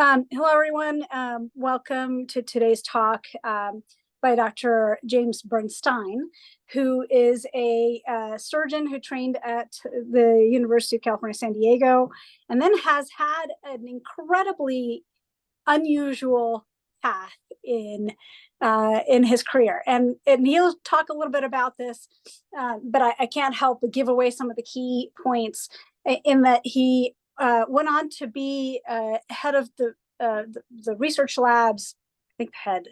Hello, everyone. Welcome to today's talk by Dr. James Bernstein, who is a surgeon who trained at the University of California, San Diego, and then has had an incredibly unusual path in his career. And he'll talk a little bit about this, but I can't help but give away some of the key points in that he went on to be head of the research labs. I think head.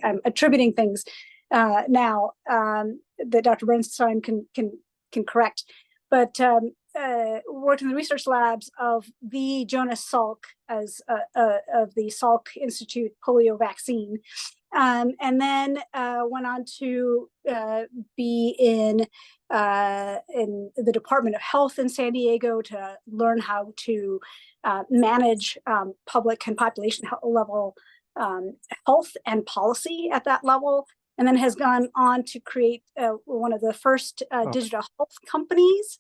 I'm attributing things now that Dr. Bernstein can correct, but worked in the research labs of the Jonas Salk as of the Salk Institute polio vaccine, and then went on to be in the Department of Health in San Diego to learn how to manage public and population level health and policy at that level, and then has gone on to create one of the first digital health companies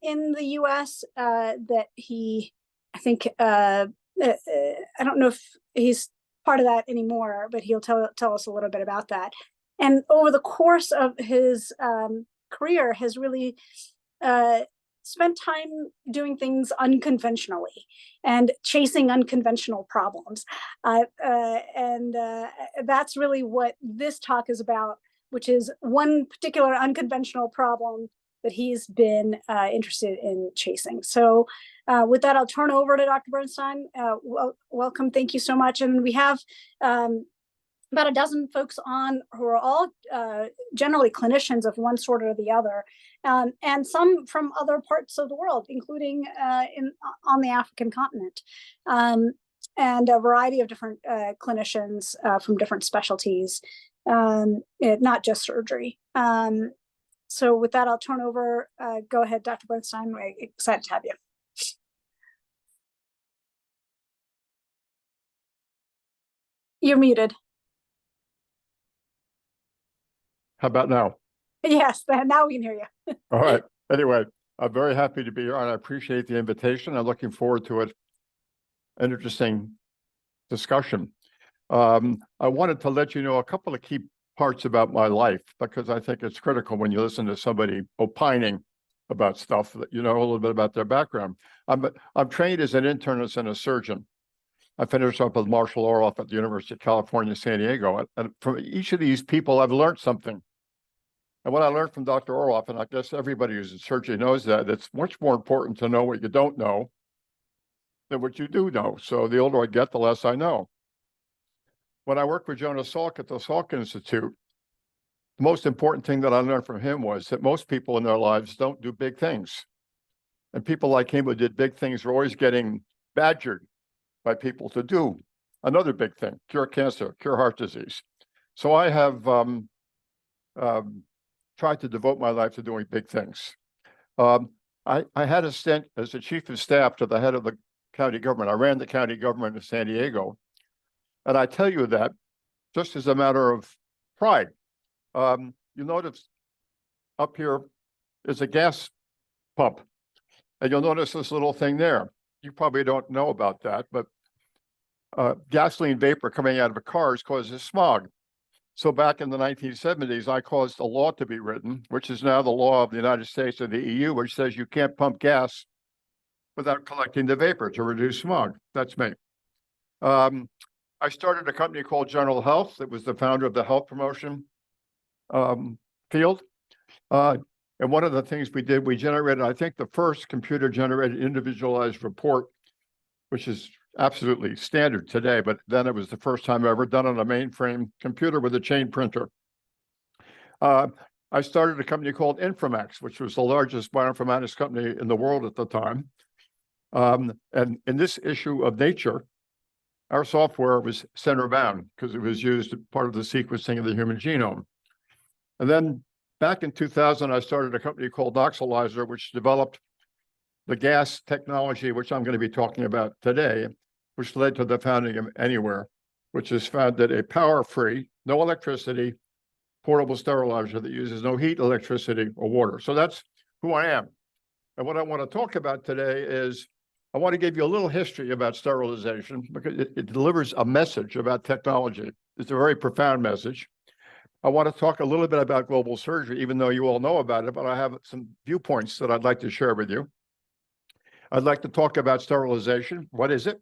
in the U.S. that he, I think, I don't know if he's part of that anymore, but he'll tell us a little bit about that. And over the course of his career has really spent time doing things unconventionally and chasing unconventional problems. And that's really what this talk is about, which is one particular unconventional problem that he's been interested in chasing. So with that, I'll turn over to Dr. Bernstein. Welcome, thank you so much. And we have about a dozen folks on who are all generally clinicians of one sort or the other, and some from other parts of the world, including on the African continent, and a variety of different clinicians from different specialties, not just surgery. So with that, I'll turn over. Go ahead, Dr. Bernstein. We're excited to have you. You're muted. How about now? Yes, now we can hear you. All right. Anyway, I'm very happy to be here, and I appreciate the invitation. I'm looking forward to it. An interesting discussion. I wanted to let you know a couple of key parts about my life, because I think it's critical when you listen to somebody opining about stuff that you know a little bit about their background. I'm trained as an internist and a surgeon. I finished up with Marshall Orloff at the University of California, San Diego. And from each of these people, I've learned something. And what I learned from Dr. Orloff, and I guess everybody who's in surgery knows that, it's much more important to know what you don't know than what you do know. So the older I get, the less I know. When I worked with Jonas Salk at the Salk Institute, the most important thing that I learned from him was that most people in their lives don't do big things. And people like him who did big things are always getting badgered by people to do another big thing: cure cancer, cure heart disease. So I have tried to devote my life to doing big things. I had a stint as the chief of staff to the head of the county government. I ran the county government of San Diego. And I tell you that just as a matter of pride. You notice up here is a gas pump. And you'll notice this little thing there. You probably don't know about that, but gasoline vapor coming out of cars causes smog. So back in the 1970s, I caused a law to be written, which is now the law of the United States and the EU, which says you can't pump gas without collecting the vapor to reduce smog. That's me. I started a company called General Health that was the founder of the health promotion field. And one of the things we did, we generated, I think, the first computer-generated individualized report, which is absolutely standard today, but then it was the first time ever done on a mainframe computer with a chain printer. I started a company called Informax, which was the largest bioinformatics company in the world at the time. And in this issue of Nature, our software was center bound because it was used as part of the sequencing of the human genome. And then back in 2000, I started a company called Noxalizer, which developed the gas technology, which I'm going to be talking about today, which led to the founding of Anywhere, which has founded a power-free, no electricity, portable sterilizer that uses no heat, electricity, or water. So that's who I am. And what I want to talk about today is I want to give you a little history about sterilization because it delivers a message about technology. It's a very profound message. I want to talk a little bit about global surgery, even though you all know about it, but I have some viewpoints that I'd like to share with you. I'd like to talk about sterilization. What is it?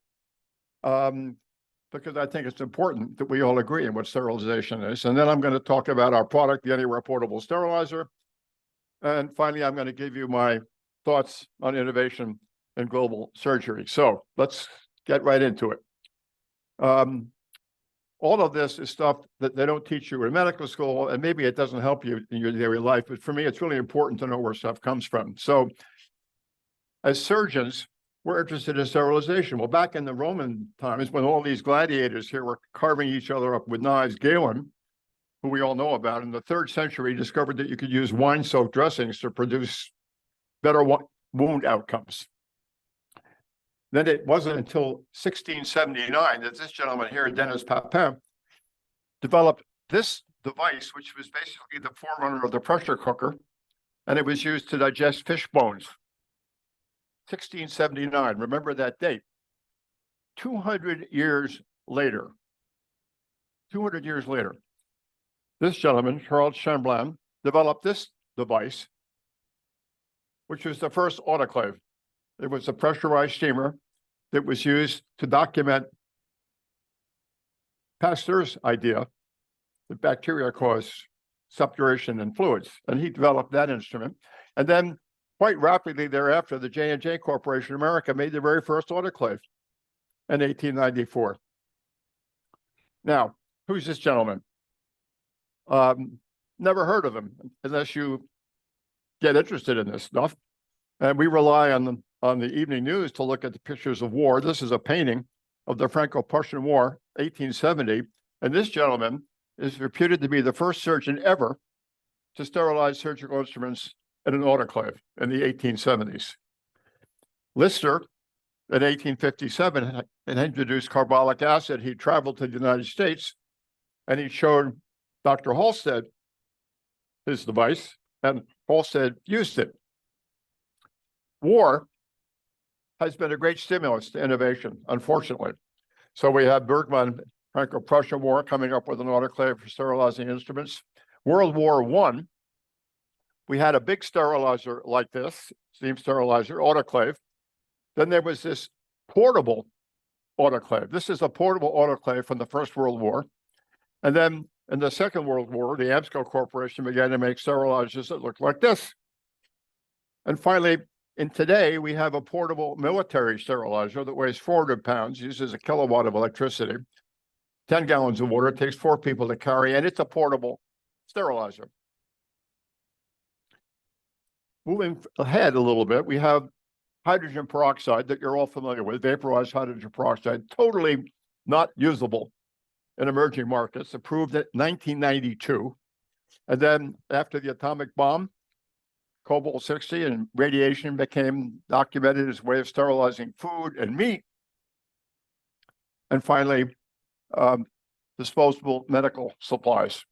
Because I think it's important that we all agree on what sterilization is. And then I'm going to talk about our product, the Anywhere Portable Sterilizer. And finally, I'm going to give you my thoughts on innovation in global surgery. So let's get right into it. All of this is stuff that they don't teach you in medical school, and maybe it doesn't help you in your daily life. But for me, it's really important to know where stuff comes from. So as surgeons, we're interested in sterilization. Well, back in the Roman times, when all these gladiators here were carving each other up with knives, Galen, who we all know about, in the 3rd century, discovered that you could use wine-soaked dressings to produce better wound outcomes. Then it wasn't until 1679 that this gentleman here, Denis Papin, developed this device, which was basically the forerunner of the pressure cooker, and it was used to digest fish bones. 1679, remember that date. 200 years later, this gentleman, Charles Chamberlain, developed this device, which was the first autoclave. It was a pressurized steamer that was used to document Pasteur's idea that bacteria cause suppuration in fluids. And he developed that instrument. And then quite rapidly thereafter, the J&J Corporation of America made the very first autoclave in 1894. Now, who's this gentleman? Never heard of him unless you get interested in this stuff. And we rely on the evening news to look at the pictures of war. This is a painting of the Franco-Prussian War, 1870. And this gentleman is reputed to be the first surgeon ever to sterilize surgical instruments in an autoclave in the 1870s. Lister, in 1857, had introduced carbolic acid. He traveled to the United States and he showed Dr. Halsted his device, and Halsted used it. War has been a great stimulus to innovation, unfortunately. So we have Bergmann, Franco-Prussian War, coming up with an autoclave for sterilizing instruments. World War I, we had a big sterilizer like this, steam sterilizer, autoclave. Then there was this portable autoclave. This is a portable autoclave from the First World War. And then in the Second World War, the Amsco Corporation began to make sterilizers that looked like this. And finally, in today, we have a portable military sterilizer that weighs 400 pounds, uses a kilowatt of electricity, 10 gallons of water, it takes 4 people to carry, and it's a portable sterilizer. Moving ahead a little bit, we have hydrogen peroxide that you're all familiar with, vaporized hydrogen peroxide, totally not usable in emerging markets, approved in 1992. And then after the atomic bomb, cobalt-60 and radiation became documented as a way of sterilizing food and meat. And finally, disposable medical supplies.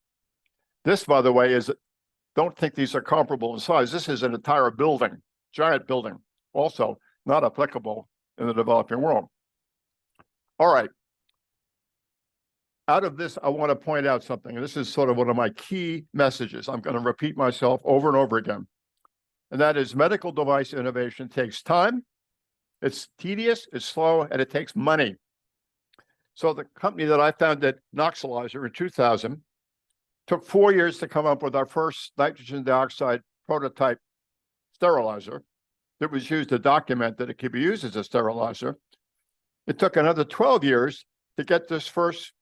This, by the way, don't think these are comparable in size. This is an entire building, giant building, also not applicable in the developing world. All right. Out of this, I want to point out something. And this is sort of one of my key messages. I'm going to repeat myself over and over again. And that is medical device innovation takes time, it's tedious, it's slow, and it takes money. So the company that I founded, Noxalizer, in 2000, took 4 years to come up with our first nitrogen dioxide prototype sterilizer that was used to document that it could be used as a sterilizer. It took another 12 years to get this first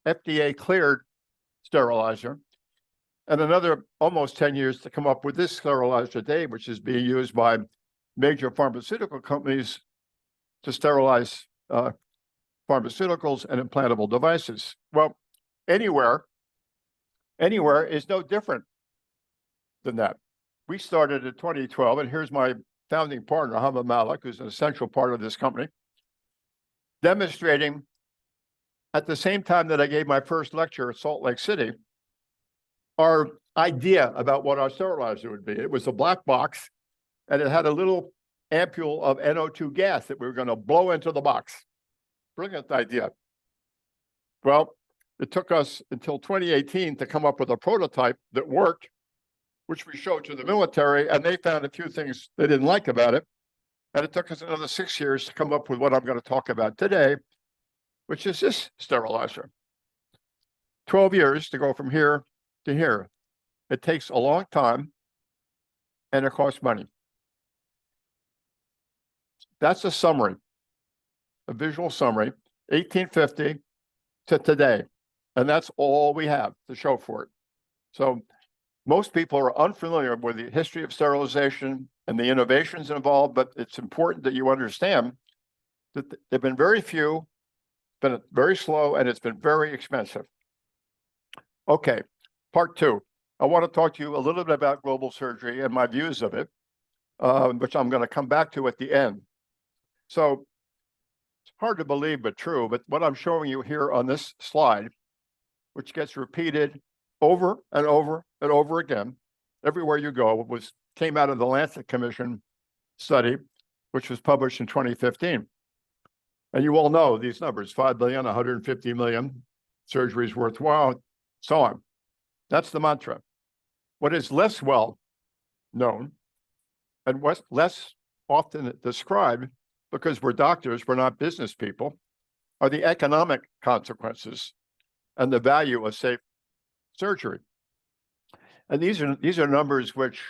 FDA cleared sterilizer, and another almost 10 years to come up with this sterilizer today, which is being used by major pharmaceutical companies to sterilize pharmaceuticals and implantable devices. Well, anywhere is no different than that. We started in 2012, and here's my founding partner, Hamid Malik, who's an essential part of this company, demonstrating at the same time that I gave my first lecture at Salt Lake City, our idea about what our sterilizer would be. It was a black box, and it had a little ampule of NO2 gas that we were going to blow into the box. Brilliant idea. Well, it took us until 2018 to come up with a prototype that worked, which we showed to the military, and they found a few things they didn't like about it. And it took us another 6 years to come up with what I'm going to talk about today, which is this sterilizer. 12 years to go from here to here. It takes a long time, and it costs money. That's a summary, a visual summary, 1850 to today. And that's all we have to show for it. So most people are unfamiliar with the history of sterilization and the innovations involved, but it's important that you understand that there have been very few, been very slow, and it's been very expensive. Okay, part two. I want to talk to you a little bit about global surgery and my views of it, which I'm going to come back to at the end. So it's hard to believe, but true. But what I'm showing you here on this slide, which gets repeated over and over and over again, everywhere you go, came out of the Lancet Commission study, which was published in 2015. And you all know these numbers, 5 billion, 150 million surgeries worthwhile, so on. That's the mantra. What is less well known and what's less often described, because we're doctors, we're not business people, are the economic consequences and the value of safe surgery. And these are numbers which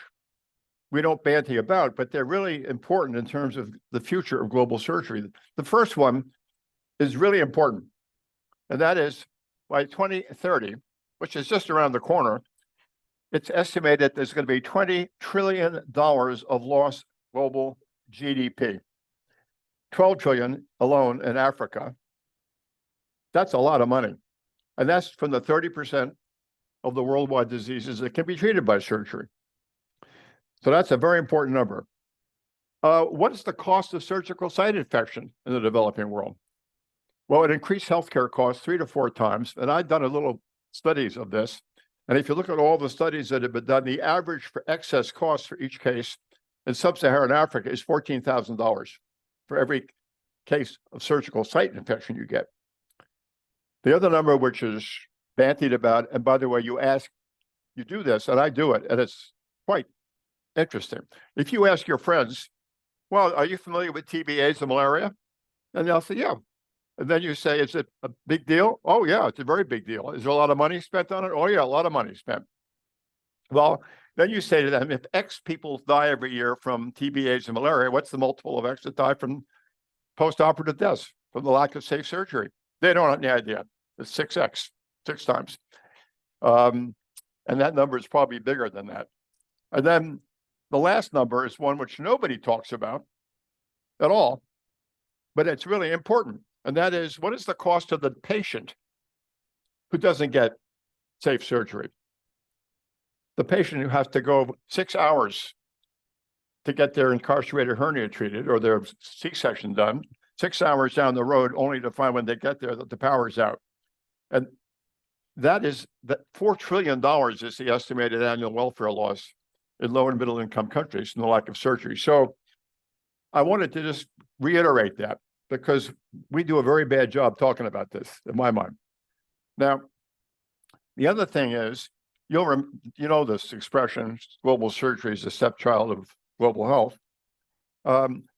we don't banty about, but they're really important in terms of the future of global surgery. The first one is really important, and that is by 2030, which is just around the corner, it's estimated there's going to be $20 trillion of lost global GDP. 12 trillion alone in Africa. That's a lot of money. And that's from the 30% of the worldwide diseases that can be treated by surgery. So that's a very important number. What is the cost of surgical site infection in the developing world? Well, it increased healthcare costs 3 to 4 times. And I've done a little studies of this. And if you look at all the studies that have been done, the average for excess costs for each case in sub-Saharan Africa is $14,000 for every case of surgical site infection you get. The other number, which is bantied about, and by the way, you do this, and I do it, and it's quite interesting. If you ask your friends, well, are you familiar with TB, AIDS, and malaria? And they'll say, yeah. And then you say, is it a big deal? Oh, yeah, it's a very big deal. Is there a lot of money spent on it? Oh, yeah, a lot of money spent. Well, then you say to them, if X people die every year from TB, AIDS, and malaria, what's the multiple of X that die from post-operative deaths from the lack of safe surgery? They don't have any idea. It's 6X, 6 times. And that number is probably bigger than that. And then the last number is one which nobody talks about at all, but it's really important. And that is, what is the cost of the patient who doesn't get safe surgery? The patient who has to go 6 hours to get their incarcerated hernia treated or their C-section done, 6 hours down the road, only to find when they get there that the power's out. And that $4 trillion is the estimated annual welfare loss in low and middle income countries from the lack of surgery. So I wanted to just reiterate that, because we do a very bad job talking about this, in my mind. Now, the other thing is, you know this expression, global surgery is the stepchild of global health.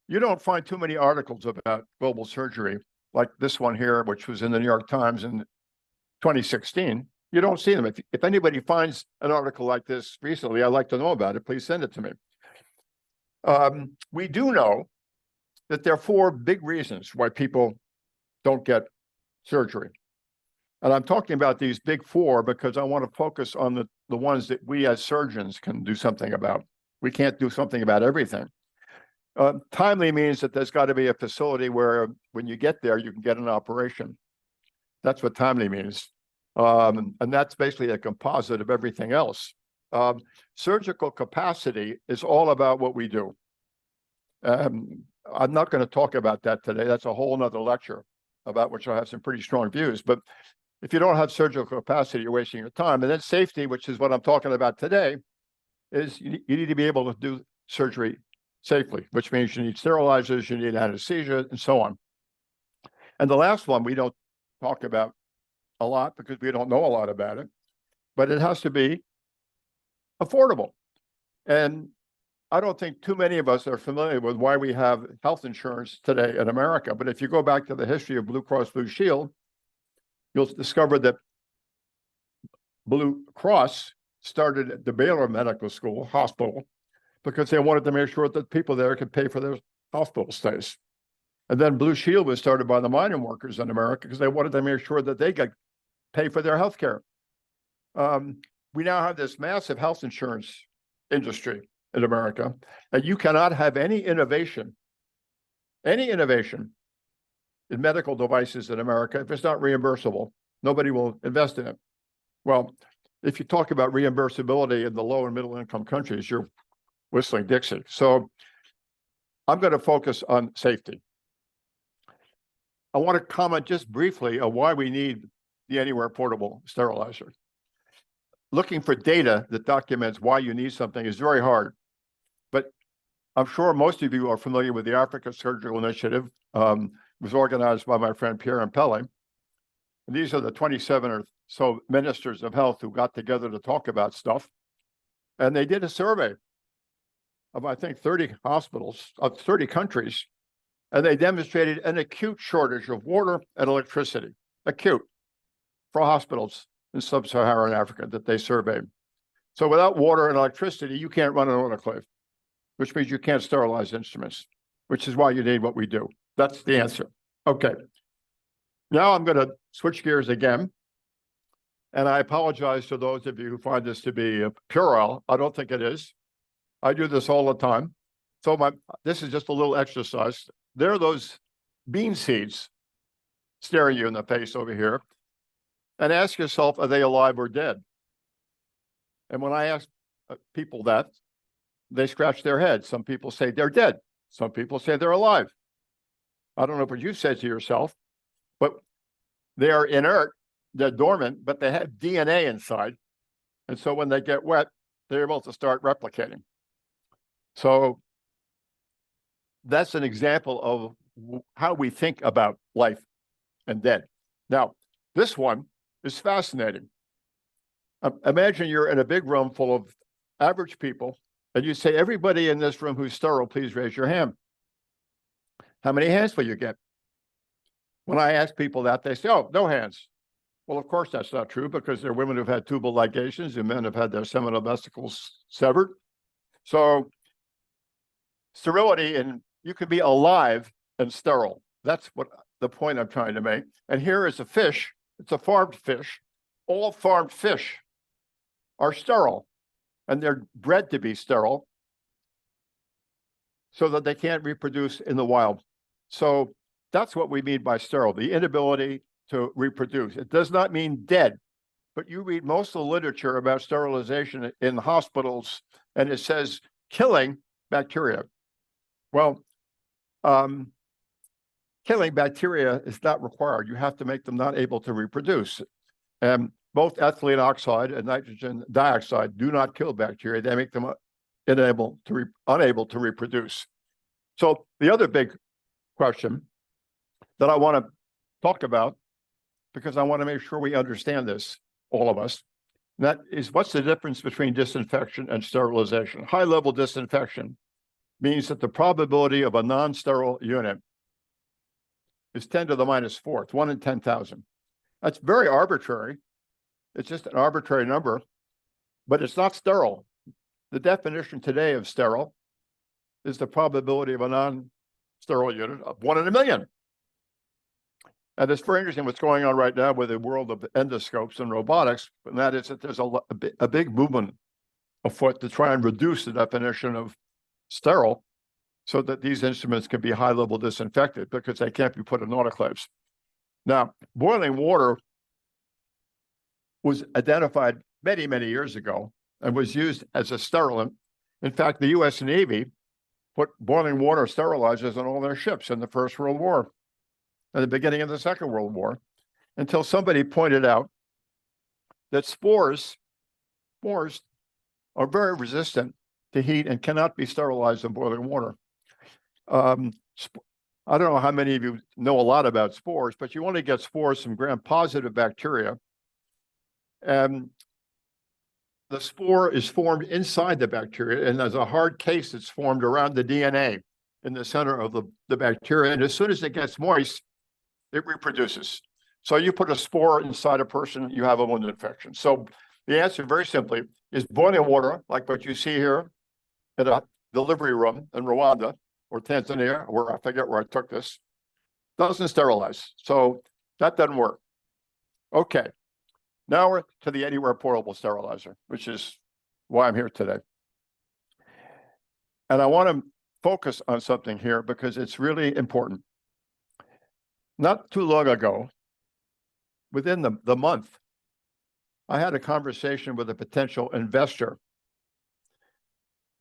You don't find too many articles about global surgery like this one here, which was in the New York Times in 2016. You don't see them. If anybody finds an article like this recently, I'd like to know about it. Please send it to me. We do know that there are 4 big reasons why people don't get surgery. And I'm talking about these big 4 because I want to focus on the ones that we as surgeons can do something about. We can't do something about everything. Timely means that there's got to be a facility where when you get there, you can get an operation. That's what timely means. And that's basically a composite of everything else. Surgical capacity is all about what we do. I'm not going to talk about that today. That's a whole nother lecture about which I have some pretty strong views. But if you don't have surgical capacity, you're wasting your time. And then safety, which is what I'm talking about today, is you need to be able to do surgery safely, which means you need sterilizers, you need anesthesia, and so on. And the last one we don't talk about a lot because we don't know a lot about it, but it has to be affordable. And I don't think too many of us are familiar with why we have health insurance today in America. But if you go back to the history of Blue Cross Blue Shield, you'll discover that Blue Cross started at the Baylor Medical School Hospital because they wanted to make sure that people there could pay for their hospital stays. And then Blue Shield was started by the mining workers in America because they wanted to make sure that they could pay for their health care. We now have this massive health insurance industry in America, and you cannot have any innovation in medical devices in America if it's not reimbursable. Nobody will invest in it. Well, if you talk about reimbursability in the low and middle income countries, you're whistling Dixie. So I'm going to focus on safety. I want to comment just briefly on why we need the Anywhere Portable Sterilizer. Looking for data that documents why you need something is very hard. But I'm sure most of you are familiar with the Africa Surgical Initiative. It was organized by my friend Pierre Impelli. And these are the 27 or so ministers of health who got together to talk about stuff. And they did a survey of, I think, 30 hospitals of 30 countries. And they demonstrated an acute shortage of water and electricity, acute, for hospitals in sub-Saharan Africa that they surveyed. So without water and electricity, you can't run an autoclave, which means you can't sterilize instruments, which is why you need what we do. That's the answer. Okay. Now I'm going to switch gears again. And I apologize to those of you who find this to be puerile. I don't think it is. I do this all the time. So this is just a little exercise. There are those bean seeds staring you in the face over here. And ask yourself, are they alive or dead? And when I ask people that, they scratch their heads. Some people say they're dead. Some people say they're alive. I don't know what you said to yourself, but they are inert, they're dormant, but they have DNA inside. And so when they get wet, they're able to start replicating. So that's an example of how we think about life and death. Now, this one is fascinating. Imagine you're in a big room full of average people, and you say, everybody in this room who's sterile, please raise your hand. How many hands will you get? When I ask people that, they say, oh, no hands. Well, of course, that's not true because there are women who've had tubal ligations and men have had their seminal vesicles severed. So sterility, and you can be alive and sterile. That's what the point I'm trying to make. And here is a fish. It's a farmed fish. All farmed fish are sterile, and they're bred to be sterile so that they can't reproduce in the wild. So that's what we mean by sterile, the inability to reproduce. It does not mean dead, but you read most of the literature about sterilization in hospitals, and it says killing bacteria. Well, killing bacteria is not required. You have to make them not able to reproduce. And both ethylene oxide and nitrogen dioxide do not kill bacteria. They make them unable to reproduce. So the other big question that I want to talk about, because I want to make sure we understand this, all of us, and that is, what's the difference between disinfection and sterilization? High-level disinfection means that the probability of a non-sterile unit is 10 to the minus fourth, 1 in 10,000. That's very arbitrary. It's just an arbitrary number, but it's not sterile. The definition today of sterile is the probability of a non-sterile unit of 1 in a million. And it's very interesting what's going on right now with the world of endoscopes and robotics, and that is that there's a big movement afoot to try and reduce the definition of sterile so that these instruments can be high-level disinfected because they can't be put in autoclaves. Now, boiling water was identified many, many years ago and was used as a sterilant. In fact, the U.S. Navy put boiling water sterilizers on all their ships in the First World War and the beginning of the Second World War, until somebody pointed out that spores are very resistant to heat and cannot be sterilized in boiling water. I don't know how many of you know a lot about spores, but you only get spores from gram-positive bacteria. And the spore is formed inside the bacteria, and there's a hard case that's formed around the DNA in the center of the bacteria. And as soon as it gets moist, it reproduces. So you put a spore inside a person, you have a wound infection. So the answer, very simply, is boiling water, like what you see here at a delivery room in Rwanda or Tanzania, where I forget where I took this, doesn't sterilize. So that doesn't work. Okay. Now we're to the anywhere portable sterilizer, which is why I'm here today. And I want to focus on something here because it's really important. Not too long ago, within the month, I had a conversation with a potential investor.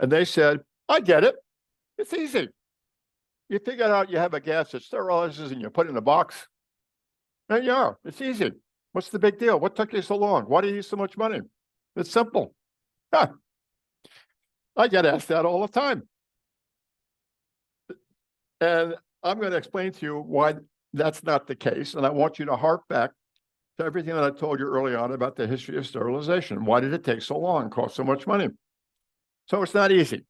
And they said, I get it. It's easy. You figure out you have a gas that sterilizes and you put it in a box. There you are. It's easy. What's the big deal? What took you so long? Why do you use so much money? It's simple. Huh. I get asked that all the time. And I'm going to explain to you why that's not the case. And I want you to hark back to everything that I told you early on about the history of sterilization. Why did it take so long, cost so much money? So it's not easy.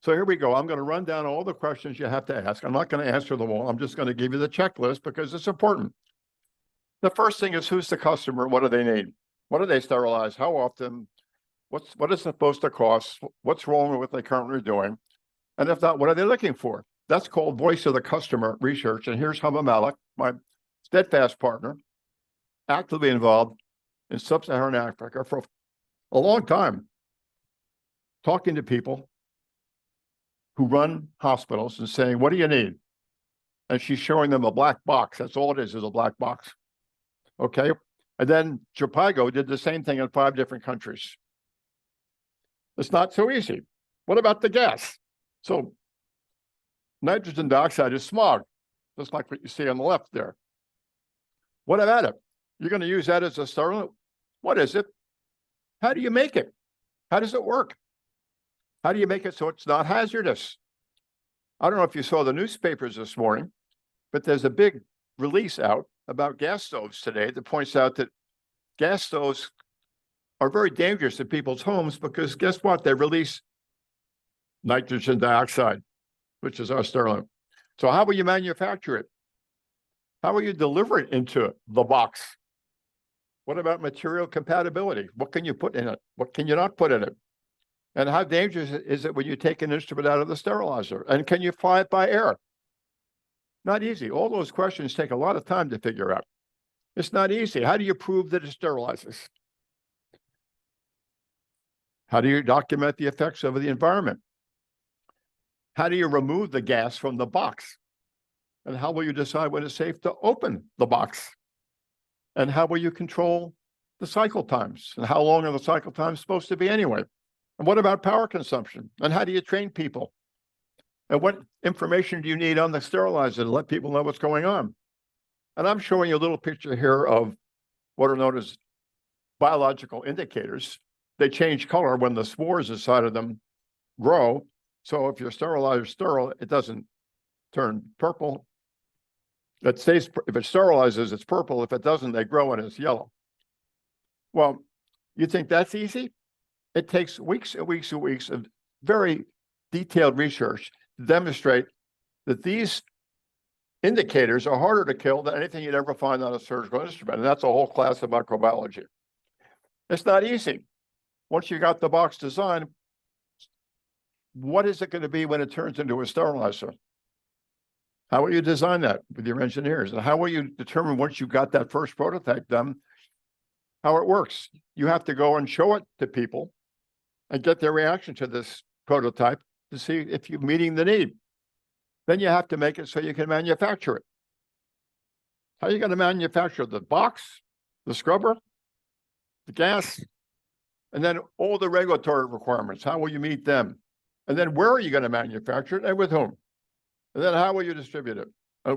So here we go. I'm going to run down all the questions you have to ask. I'm not going to answer them all. I'm just going to give you the checklist because it's important. The first thing is, who's the customer? What do they need? What do they sterilize? How often? What is it supposed to cost? What's wrong with what they currently doing? And if not, what are they looking for? That's called voice of the customer research. And here's Hama Malik, my steadfast partner, actively involved in sub-Saharan Africa for a long time, talking to people who run hospitals and saying, what do you need? And she's showing them a black box. That's all it is a black box. Okay. And then Japago did the same thing in 5 different countries. It's not so easy. What about the gas? So nitrogen dioxide is smog, just like what you see on the left there. What about it? You're going to use that as a sterilant? What is it? How do you make it? How does it work? How do you make it so it's not hazardous? I don't know if you saw the newspapers this morning, but there's a big release out about gas stoves today that points out that gas stoves are very dangerous in people's homes because guess what? They release nitrogen dioxide, which is our sterilant. So how will you manufacture it? How will you deliver it into the box? What about material compatibility? What can you put in it? What can you not put in it? And how dangerous is it when you take an instrument out of the sterilizer? And can you fly it by air? Not easy. All those questions take a lot of time to figure out. It's not easy. How do you prove that it sterilizes? How do you document the effects of the environment? How do you remove the gas from the box? And how will you decide when it's safe to open the box? And how will you control the cycle times? And how long are the cycle times supposed to be anyway? And what about power consumption? And how do you train people? And what information do you need on the sterilizer to let people know what's going on? And I'm showing you a little picture here of what are known as biological indicators. They change color when the spores inside of them grow. So if your sterilizer is sterile, it doesn't turn purple. It stays, if it sterilizes, it's purple. If it doesn't, they grow and it's yellow. Well, you think that's easy? It takes weeks and weeks and weeks of very detailed research to demonstrate that these indicators are harder to kill than anything you'd ever find on a surgical instrument. And that's a whole class of microbiology. It's not easy. Once you got the box designed, what is it going to be when it turns into a sterilizer? How will you design that with your engineers? And how will you determine once you got that first prototype done, how it works? You have to go and show it to people and get their reaction to this prototype to see if you're meeting the need. Then you have to make it so you can manufacture it. How are you going to manufacture the box, the scrubber, the gas, and then all the regulatory requirements? How will you meet them? And then where are you going to manufacture it and with whom? And then how will you distribute it?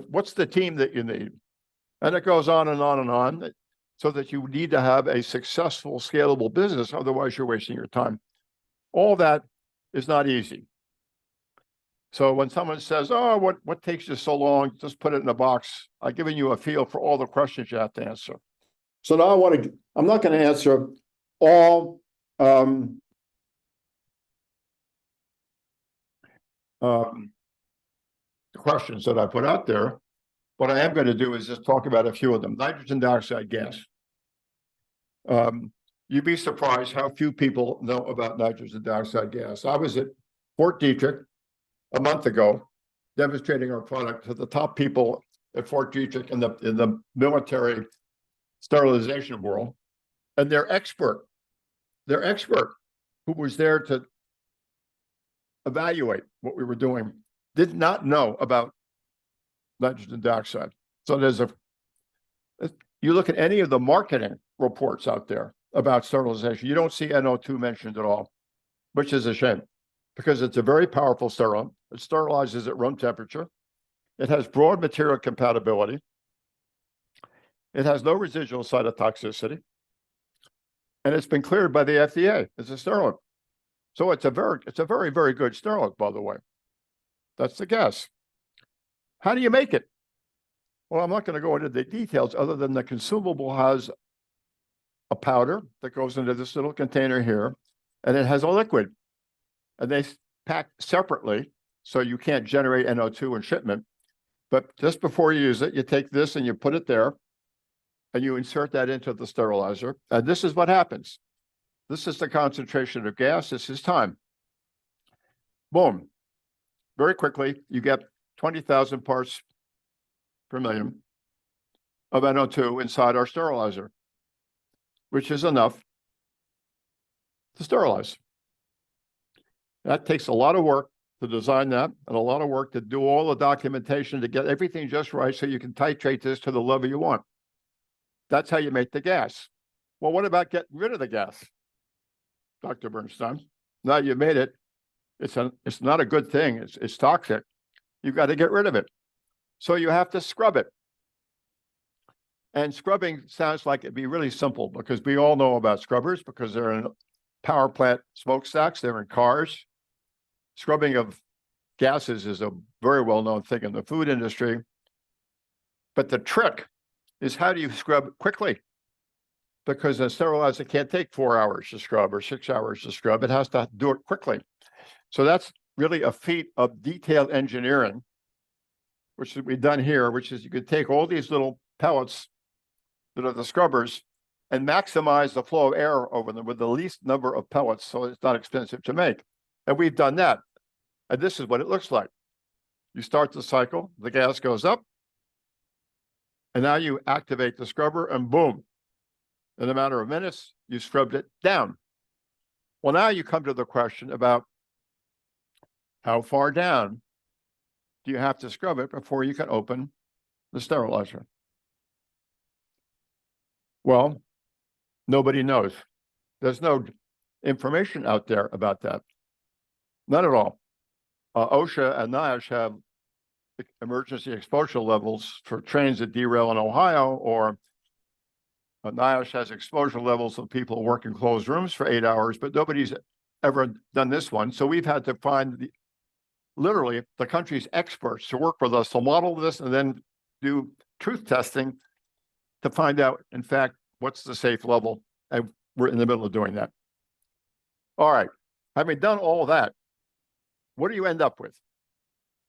What's the team that you need? And it goes on and on and on, so that you need to have a successful, scalable business. Otherwise, you're wasting your time. All that is not easy. So when someone says, oh, what takes you so long? Just put it in a box. I've given you a feel for all the questions you have to answer. So now I'm not going to answer all the questions that I put out there. What I am going to do is just talk about a few of them. Nitrogen dioxide gas. You'd be surprised how few people know about nitrogen dioxide gas. I was at Fort Detrick a month ago, demonstrating our product to the top people at Fort Detrick in the military sterilization world, and their expert, who was there to evaluate what we were doing, did not know about nitrogen dioxide. So you look at any of the marketing reports out there about sterilization, you don't see NO2 mentioned at all, which is a shame because it's a very powerful sterilant. It sterilizes at room temperature. It has broad material compatibility. It has no residual cytotoxicity. And it's been cleared by the FDA as a sterilant. So it's a very, very good sterilant, by the way. That's the gas. How do you make it? Well, I'm not going to go into the details other than the consumable has a powder that goes into this little container here, and it has a liquid. And they pack separately, so you can't generate NO2 in shipment. But just before you use it, you take this and you put it there, and you insert that into the sterilizer. And this is what happens. This is the concentration of gas. This is time. Boom. Very quickly, you get 20,000 parts per million of NO2 inside our sterilizer, which is enough to sterilize. That takes a lot of work to design that and a lot of work to do all the documentation to get everything just right so you can titrate this to the level you want. That's how you make the gas. Well, what about getting rid of the gas, Dr. Bernstein? Now you made it. It's not a good thing. It's toxic. You've got to get rid of it. So you have to scrub it. And scrubbing sounds like it'd be really simple because we all know about scrubbers because they're in power plant smokestacks, they're in cars. Scrubbing of gases is a very well-known thing in the food industry. But the trick is how do you scrub quickly? Because a sterilizer can't take 4 hours to scrub or 6 hours to scrub. It has to do it quickly. So that's really a feat of detailed engineering, which we've done here, which is you could take all these little pellets that are the scrubbers and maximize the flow of air over them with the least number of pellets so it's not expensive to make. And we've done that. And this is what it looks like. You start the cycle, the gas goes up, and now you activate the scrubber and boom, in a matter of minutes, you scrubbed it down. Well, now you come to the question about how far down do you have to scrub it before you can open the sterilizer? Well, nobody knows. There's no information out there about that. None at all. OSHA and NIOSH have emergency exposure levels for trains that derail in Ohio, or NIOSH has exposure levels of people work in closed rooms for 8 hours, but nobody's ever done this one. So we've had to find literally the country's experts to work with us to model this and then do truth testing to find out, in fact, what's the safe level. And we're in the middle of doing that. All right. Having done all that, what do you end up with?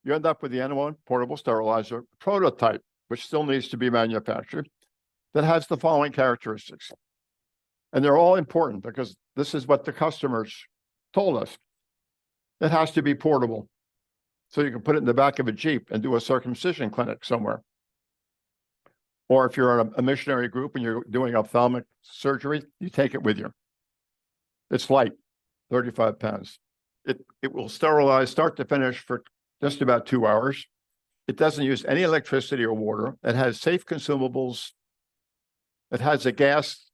You end up with the N1 portable sterilizer prototype, which still needs to be manufactured, that has the following characteristics. And they're all important because this is what the customers told us. It has to be portable. So you can put it in the back of a Jeep and do a circumcision clinic somewhere. Or if you're in a missionary group and you're doing ophthalmic surgery, you take it with you. It's light, 35 pounds. It will sterilize start to finish for just about 2 hours. It doesn't use any electricity or water. It has safe consumables. It has a gas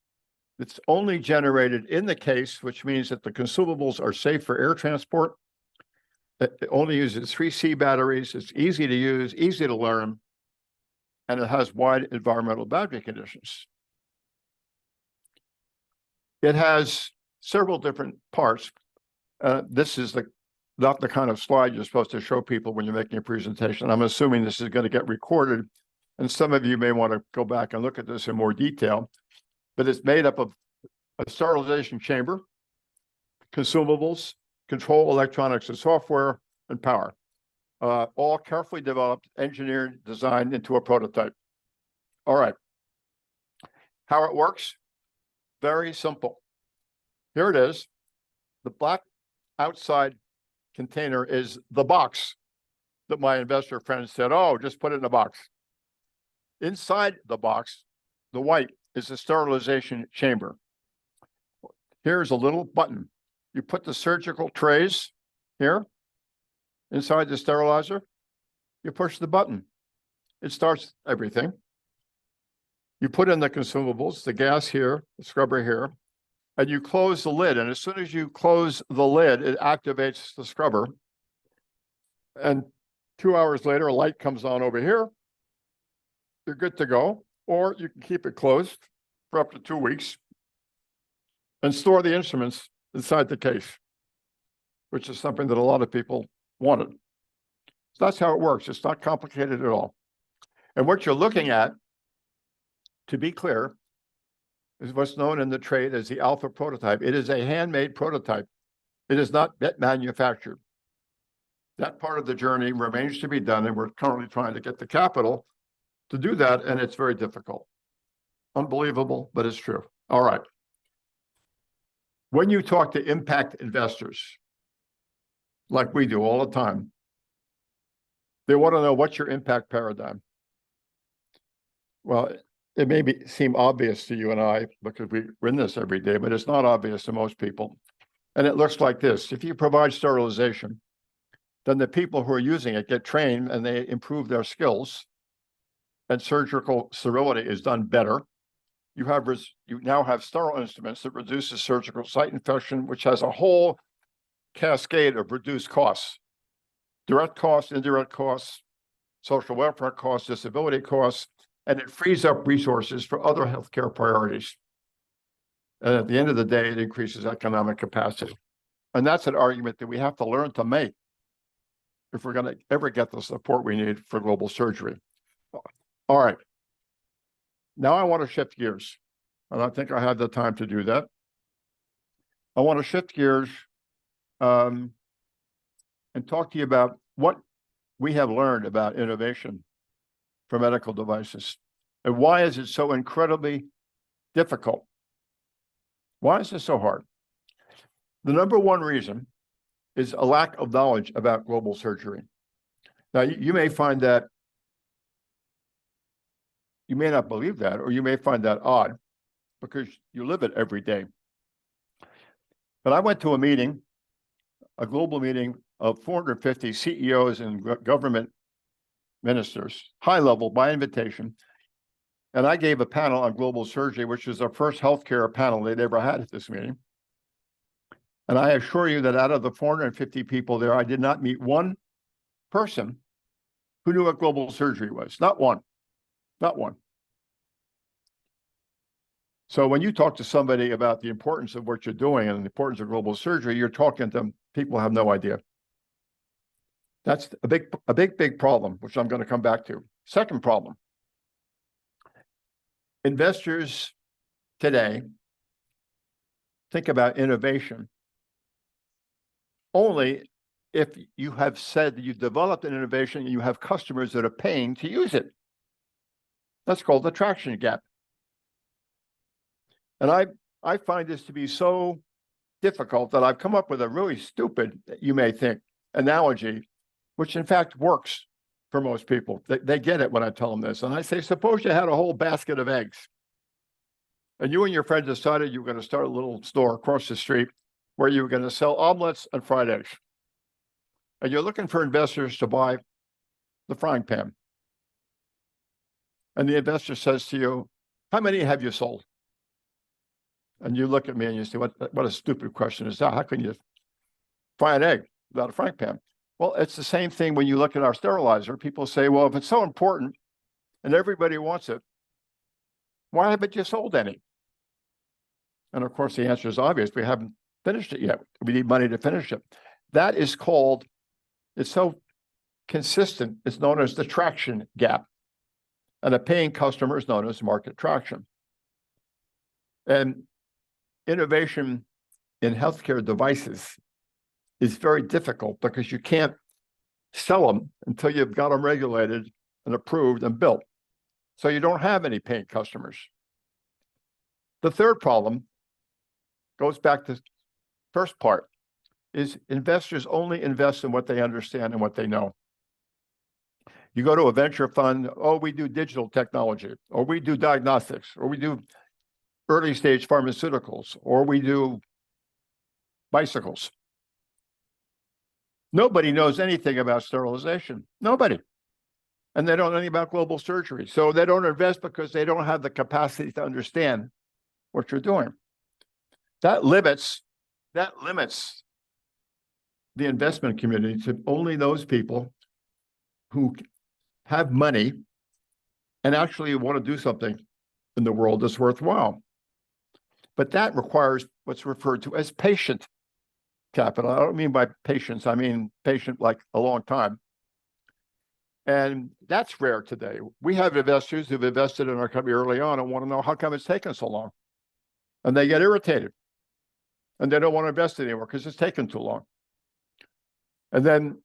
that's only generated in the case, which means that the consumables are safe for air transport. It only uses 3C batteries. It's easy to use, easy to learn, and it has wide environmental boundary conditions. It has several different parts. This is not the kind of slide you're supposed to show people when you're making a presentation. I'm assuming this is going to get recorded, and some of you may want to go back and look at this in more detail, but it's made up of a sterilization chamber, consumables, control electronics and software, and power, all carefully developed, engineered, designed into a prototype. All right. How it works? Very simple. Here it is. The black outside container is the box that my investor friend said, oh, just put it in a box. Inside the box, the white is the sterilization chamber. Here's a little button. You put the surgical trays here inside the sterilizer. You push the button. It starts everything. You put in the consumables, the gas here, the scrubber here, and you close the lid. And as soon as you close the lid, it activates the scrubber. And 2 hours later, a light comes on over here. You're good to go. Or you can keep it closed for up to 2 weeks and store the instruments inside the case, which is something that a lot of people wanted. So that's how it works. It's not complicated at all. And what you're looking at, to be clear, is what's known in the trade as the alpha prototype. It is a handmade prototype. It is not yet manufactured. That part of the journey remains to be done, and we're currently trying to get the capital to do that, and it's very difficult. Unbelievable, but it's true. All right. When you talk to impact investors, like we do all the time, they want to know, what's your impact paradigm? Well, it may seem obvious to you and I because we're in this every day, but it's not obvious to most people. And it looks like this. If you provide sterilization, then the people who are using it get trained and they improve their skills, and surgical sterility is done better. You now have sterile instruments that reduces surgical site infection, which has a whole cascade of reduced costs: direct costs, indirect costs, social welfare costs, disability costs, and it frees up resources for other healthcare priorities. And at the end of the day, it increases economic capacity. And that's an argument that we have to learn to make if we're going to ever get the support we need for global surgery. All right. Now I want to shift gears, and I think I have the time to do that. I want to shift gears and talk to you about what we have learned about innovation for medical devices. And why is it so incredibly difficult? Why is it so hard? The number one reason is a lack of knowledge about global surgery. Now, you may find that, you may not believe that, or you may find that odd because you live it every day. But I went to a meeting, a global meeting of 450 CEOs and government ministers, high level, by invitation. And I gave a panel on global surgery, which was the first healthcare panel they'd ever had at this meeting. And I assure you that out of the 450 people there, I did not meet one person who knew what global surgery was. Not one. Not one. So when you talk to somebody about the importance of what you're doing and the importance of global surgery, you're talking to people who have no idea. That's a big problem, which I'm going to come back to. Second problem. Investors today think about innovation only if you have said that you've developed an innovation and you have customers that are paying to use it. That's called the traction gap. And I find this to be so difficult that I've come up with a really stupid, you may think, analogy, which in fact works for most people. They get it when I tell them this. And I say, suppose you had a whole basket of eggs, and you and your friend decided you were going to start a little store across the street where you were going to sell omelets and fried eggs. And you're looking for investors to buy the frying pan. And the investor says to you, how many have you sold? And you look at me and you say, what a stupid question is that? How can you fry an egg without a frying pan? Well, it's the same thing when you look at our sterilizer. People say, well, if it's so important and everybody wants it, why haven't you sold any? And of course, the answer is obvious. We haven't finished it yet. We need money to finish it. That is called, it's so consistent, it's known as the traction gap. And a paying customer is known as market traction. And innovation in healthcare devices is very difficult because you can't sell them until you've got them regulated and approved and built. So you don't have any paying customers. The third problem goes back to the first part, is investors only invest in what they understand and what they know. You go to a venture fund, oh, we do digital technology, or we do diagnostics, or we do early stage pharmaceuticals, or we do bicycles. Nobody knows anything about sterilization. Nobody. And they don't know anything about global surgery. So they don't invest because they don't have the capacity to understand what you're doing. That limits the investment community to only those people who have money and actually want to do something in the world that's worthwhile. But that requires what's referred to as patient capital. I don't mean by patience, I mean patient like a long time. And that's rare today. We have investors who've invested in our company early on and want to know how come it's taken so long. And they get irritated. And they don't want to invest anymore because it's taken too long. And then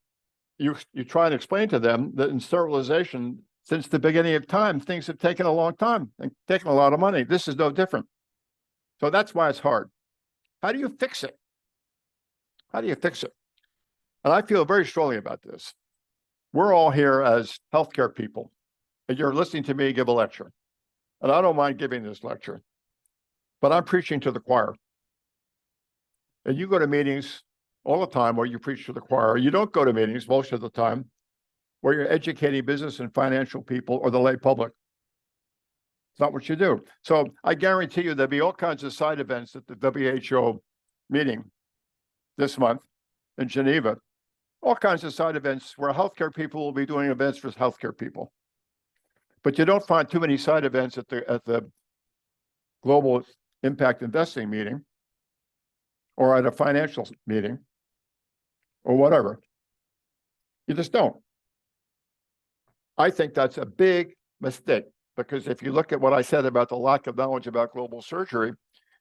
you try and explain to them that in sterilization, since the beginning of time, things have taken a long time and taken a lot of money. This is no different. So that's why it's hard. How do you fix it? How do you fix it? And I feel very strongly about this. We're all here as healthcare people, and you're listening to me give a lecture. And I don't mind giving this lecture, but I'm preaching to the choir. And you go to meetings all the time where you preach to the choir. You don't go to meetings most of the time where you're educating business and financial people or the lay public. It's not what you do. So I guarantee you there'll be all kinds of side events at the WHO meeting this month in Geneva, all kinds of side events where healthcare people will be doing events for healthcare people. But you don't find too many side events at the Global Impact Investing meeting or at a financial meeting or whatever. You just don't. I think that's a big mistake, because if you look at what I said about the lack of knowledge about global surgery,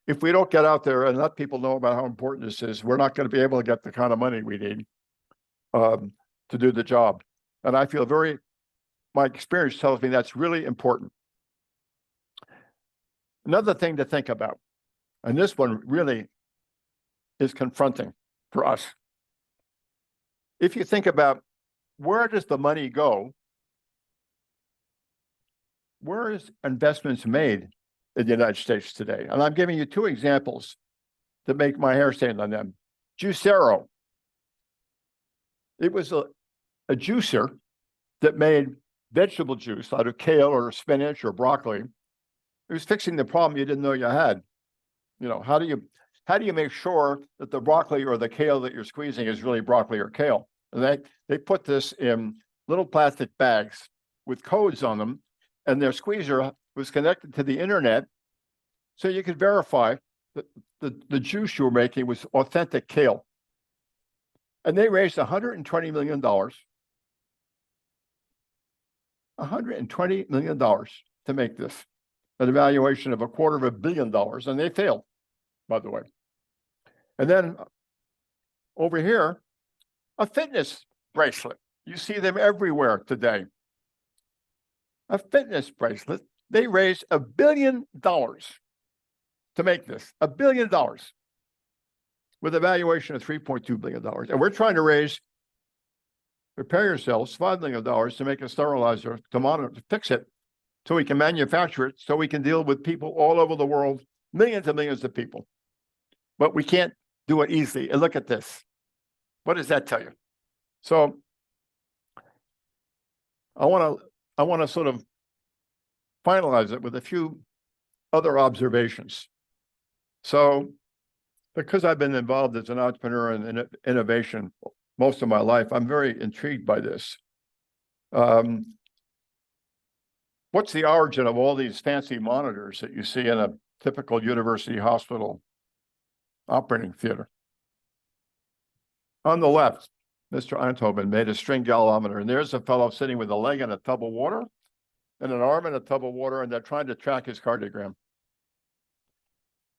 if we don't get out there and let people know about how important this is, we're not going to be able to get the kind of money we need to do the job. And I feel my experience tells me that's really important. Another thing to think about, and this one really is confronting for us. If you think about where does the money go, where is investments made in the United States today? And I'm giving you two examples that make my hair stand on them. Juicero. It was a juicer that made vegetable juice out of kale or spinach or broccoli. It was fixing the problem you didn't know you had. You know, how do you make sure that the broccoli or the kale that you're squeezing is really broccoli or kale? And they put this in little plastic bags with codes on them, and their squeezer was connected to the internet, so you could verify that the juice you were making was authentic kale. And they raised $120 million. $120 million to make this, an evaluation of $250 million, and they failed, by the way. And then over here, a fitness bracelet. You see them everywhere today. A fitness bracelet. They raised $1 billion to make this. $1 billion with a valuation of $3.2 billion. And we're trying to raise, prepare yourselves, $5 million to make a sterilizer, to monitor, to fix it, so we can manufacture it, so we can deal with people all over the world, millions and millions of people. But we can't do it easily. And look at this. What does that tell you? So I want to sort of finalize it with a few other observations. So because I've been involved as an entrepreneur in innovation most of my life, I'm very intrigued by this. What's the origin of all these fancy monitors that you see in a typical university hospital? operating theater. On the left, Mr. Einthoven made a string galvanometer, and there's a fellow sitting with a leg in a tub of water and an arm in a tub of water, and they're trying to track his cardiogram.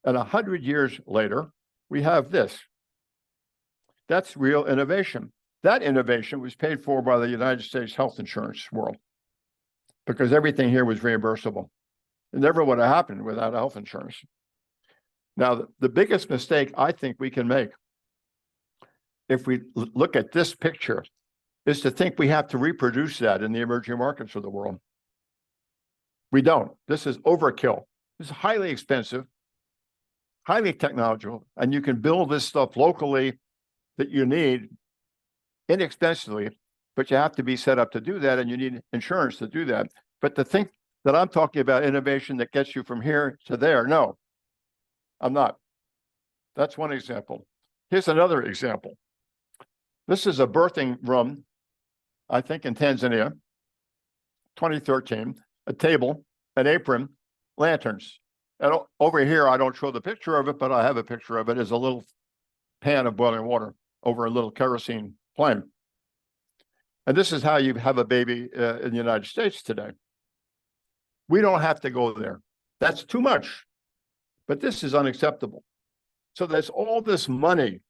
And 100 years later, we have this. That's real innovation. That innovation was paid for by the United States health insurance world because everything here was reimbursable. It never would have happened without health insurance. Now, the biggest mistake I think we can make if we look at this picture is to think we have to reproduce that in the emerging markets of the world. We don't. This is overkill. This is highly expensive, highly technological, and you can build this stuff locally that you need inexpensively, but you have to be set up to do that, and you need insurance to do that. But to think that I'm talking about innovation that gets you from here to there, no, I'm not. That's one example. Here's another example. This is a birthing room, I think in Tanzania, 2013, a table, an apron, lanterns. And over here, I don't show the picture of it, but I have a picture of it as a little pan of boiling water over a little kerosene flame. And this is how you have a baby in the United States today. We don't have to go there. That's too much. But this is unacceptable. So there's all this money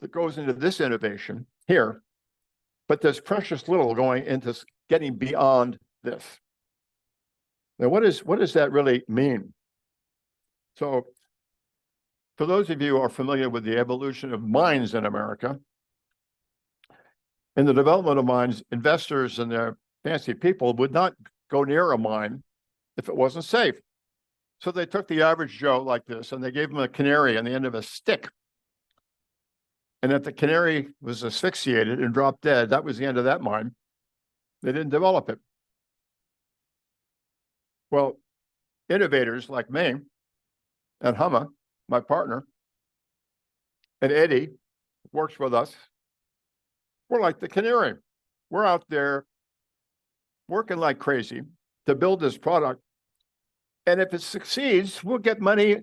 that goes into this innovation here, but there's precious little going into getting beyond this. Now, what does that really mean? So for those of you who are familiar with the evolution of mines in America, in the development of mines, investors and their fancy people would not go near a mine if it wasn't safe. So they took the average Joe like this, and they gave him a canary on the end of a stick. And if the canary was asphyxiated and dropped dead, that was the end of that mine. They didn't develop it. Well, innovators like me and Hama, my partner, and Eddie works with us. We're like the canary. We're out there working like crazy to build this product. And if it succeeds, we'll get money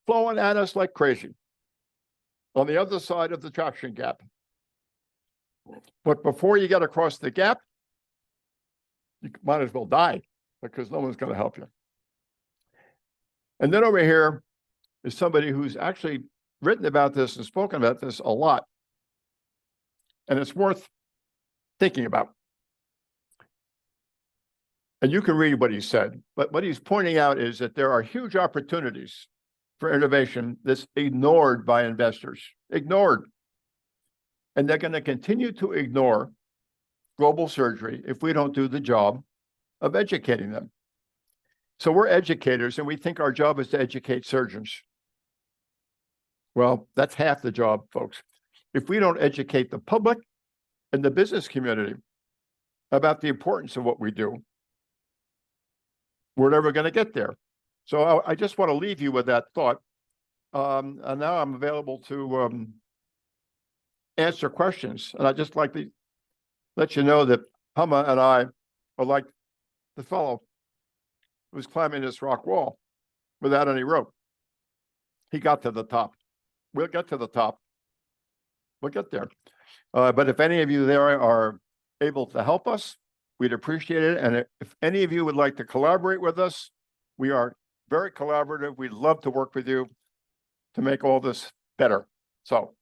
flowing at us like crazy on the other side of the traction gap. But before you get across the gap, you might as well die because no one's going to help you. And then over here is somebody who's actually written about this and spoken about this a lot. And it's worth thinking about. And you can read what he said, but what he's pointing out is that there are huge opportunities for innovation that's ignored by investors, ignored. And they're going to continue to ignore global surgery if we don't do the job of educating them. So we're educators, and we think our job is to educate surgeons. Well, that's half the job, folks. If we don't educate the public and the business community about the importance of what we do, we're never going to get there. So I just want to leave you with that thought. And now I'm available to answer questions. And I'd just like to let you know that Hama and I are like the fellow who was climbing this rock wall without any rope. He got to the top. We'll get to the top. We'll get there. But if any of you there are able to help us, we'd appreciate it. And if any of you would like to collaborate with us, we are very collaborative. We'd love to work with you to make all this better. So